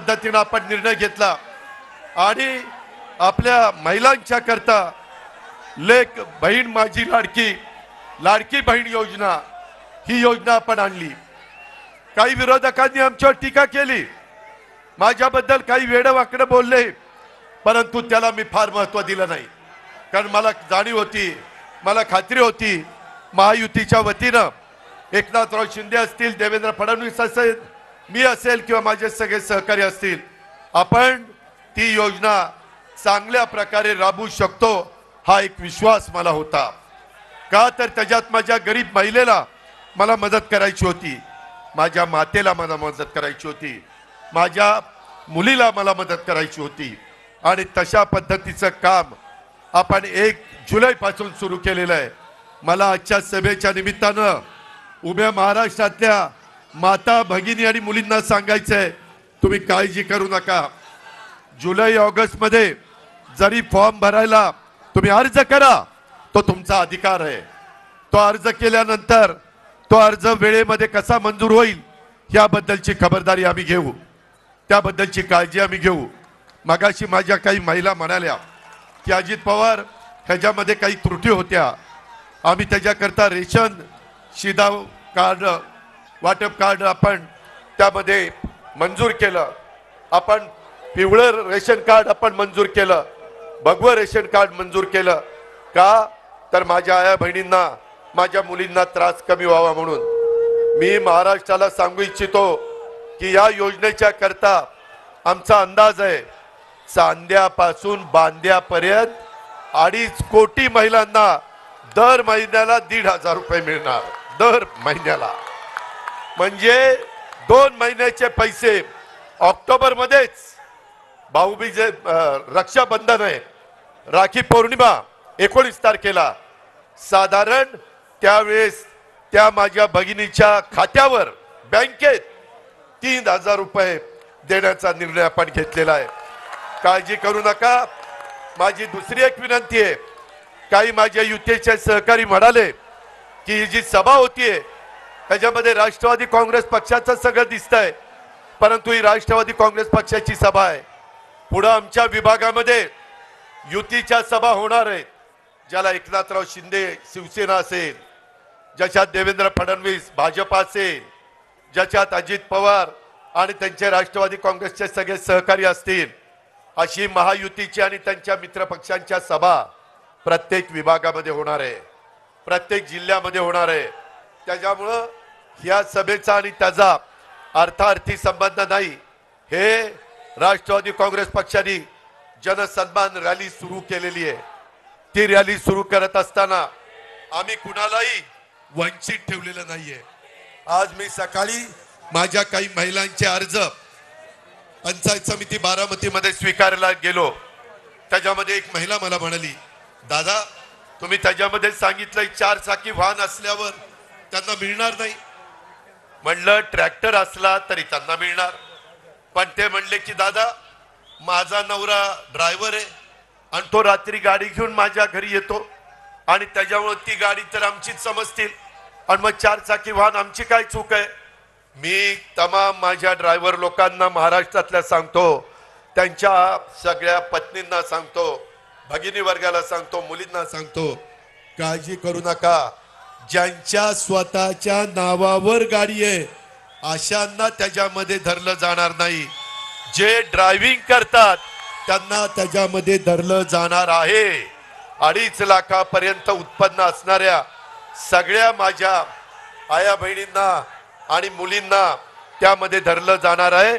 पद्धतीने आपण निर्णय घेतला आणि आपल्या महिलांच्या करता लेक बहीण माझी लाडकी बहीण योजना ही योजना आपण आणली। काही विरोधकांनी आमच्यावर टीका केली, माझ्याबद्दल काही वेडवाकडे बोलले, परंतु त्याला मी फार महत्त्व दिलं नाही, कारण मला जाणीव होती, मला खात्री होती महायुतीच्या वतीनं एकनाथराव शिंदे असतील, देवेंद्र फडणवीस असेल, मी असेल किंवा माझे सगळे सहकारी असतील, आपण ती योजना चांगल्या प्रकारे राबवू शकतो हा एक विश्वास मला होता। का तर त्याच्यात माझ्या गरीब महिलेला मला मदत करायची होती, माझ्या मातेला मला मदत करायची होती, माझ्या मुलीला मला मदत करायची होती आणि तशा पद्धतीचं काम आपण 1 जुलैपासून सुरू केलेलं आहे। मला आजच्या सभेच्या निमित्तानं उभ्या महाराष्ट्रातल्या माता भगिनी आणि मुलींना सांगायचं आहे, तुम्ही काळजी करू नका। जुलै ऑगस्ट मध्ये जरी फॉर्म भरायला तुम्ही अर्ज करा, तो तुमचा अधिकार आहे। तो अर्ज केल्यानंतर तो अर्ज वेळेमध्ये कसा मंजूर होईल याबद्दलची खबरदारी आम्ही घेऊ, त्याबद्दलची काळजी आम्ही घेऊ। मगाशी माझ्या काही महिला म्हणाल्या की अजित पवार ह्याच्यामध्ये काही त्रुटी होत्या, आम्ही त्याच्याकरता रेशन शिधाव कार्ड वाटप कार्ड आपण त्यामध्ये मंजूर केलं, आपण पिवळं रेशन कार्ड आपण मंजूर केलं, भगवं रेशन कार्ड मंजूर केलं। का तर माझ्या आया बहिणींना, माझ्या मुलींना त्रास कमी व्हावा म्हणून। मी महाराष्ट्राला सांगू इच्छितो की या योजनेच्या करता आमचा अंदाज आहे चांद्यापासून बांद्यापर्यंत 2.5 कोटी महिलांना दर महिन्याला 1,500 रुपये मिळणार, दर महिन्याला। म्हणजे 2 महिन्याचे पैसे ऑक्टोबर मध्येच भाऊबीज रक्षाबंधन आहे, राखी पौर्णिमा 19 तारखेला, साधारण त्यावेळेस त्या माझ्या भगिनीच्या खात्यावर बँकेत 3,000 रुपये देण्याचा निर्णय आपण घेतलेला आहे। काळजी करू नका। माझी दुसरी एक विनंती आहे, काही माझ्या युतीचे सहकारी म्हणाले की ही जी सभा होतीये त्याच्यामध्ये राष्ट्रवादी काँग्रेस पक्षाचं सगळं दिसतंय, परंतु ही राष्ट्रवादी काँग्रेस पक्षाची सभा आहे। पुढे आमच्या विभागामध्ये युतीच्या सभा होणार आहेत, ज्याला एकनाथराव शिंदे शिवसेना असेल, ज्याच्यात देवेंद्र फडणवीस भाजप असेल, ज्याच्यात अजित पवार आणि त्यांचे राष्ट्रवादी काँग्रेसचे सगळे सहकारी असतील, अशी महायुतीची आणि त्यांच्या मित्र पक्षांच्या सभा प्रत्येक विभागामध्ये होणार आहे, प्रत्येक जिल्ह्यामध्ये होणार आहे। त्याच्यामुळं या सभेचा आणि त्याचा अर्थार्थी संबंध नाही। हे राष्ट्रवादी काँग्रेस पक्षाने जनसन्मान रॅली सुरू केलेली आहे। ती रॅली सुरू करत असताना आम्ही कुणालाही वंचित ठेवलेलं नाहीये। आज मी सकाळी माझ्या काही महिलांचे अर्ज पंचायत समिती बारामतीमध्ये स्वीकारला गेलो, त्याच्यामध्ये एक महिला मला म्हणाली, दादा तुम्ही त्याच्यामध्ये सांगितलंय 4 चाकी वाहन असल्यावर त्यांना मिळणार नाही। म्हणलं ट्रॅक्टर असला तरी त्यांना मिळणार, पण ते म्हणले की दादा माझा नवरा ड्रायव्हर आहे आणि तो रात्री गाडी घेऊन माझ्या घरी येतो आणि त्याच्यामुळे ती गाडी तर आमचीच समजतील आणि मग 4 चाकी वाहन आमची काय चूक आहे। मी तमाम माझ्या ड्रायव्हर लोकांना महाराष्ट्रातल्या सांगतो, त्यांच्या सगळ्या पत्नींना सांगतो, भगिनी वर्गाला सांगतो, मुलींना सांगतो, काळजी करू नका। ज्यांच्या स्वतःच्या नावावर गाडी आहे अशांना त्याच्यामध्ये धरलं जाणार नाही, जे ड्रायव्हिंग करतात त्यांना त्याच्यामध्ये धरलं जाणार आहे। 2.5 लाखापर्यंत उत्पन्न असणाऱ्या सगळ्या माझ्या आया बहिणींना आणि मुलींना त्यामध्ये धरलं जाणार आहे।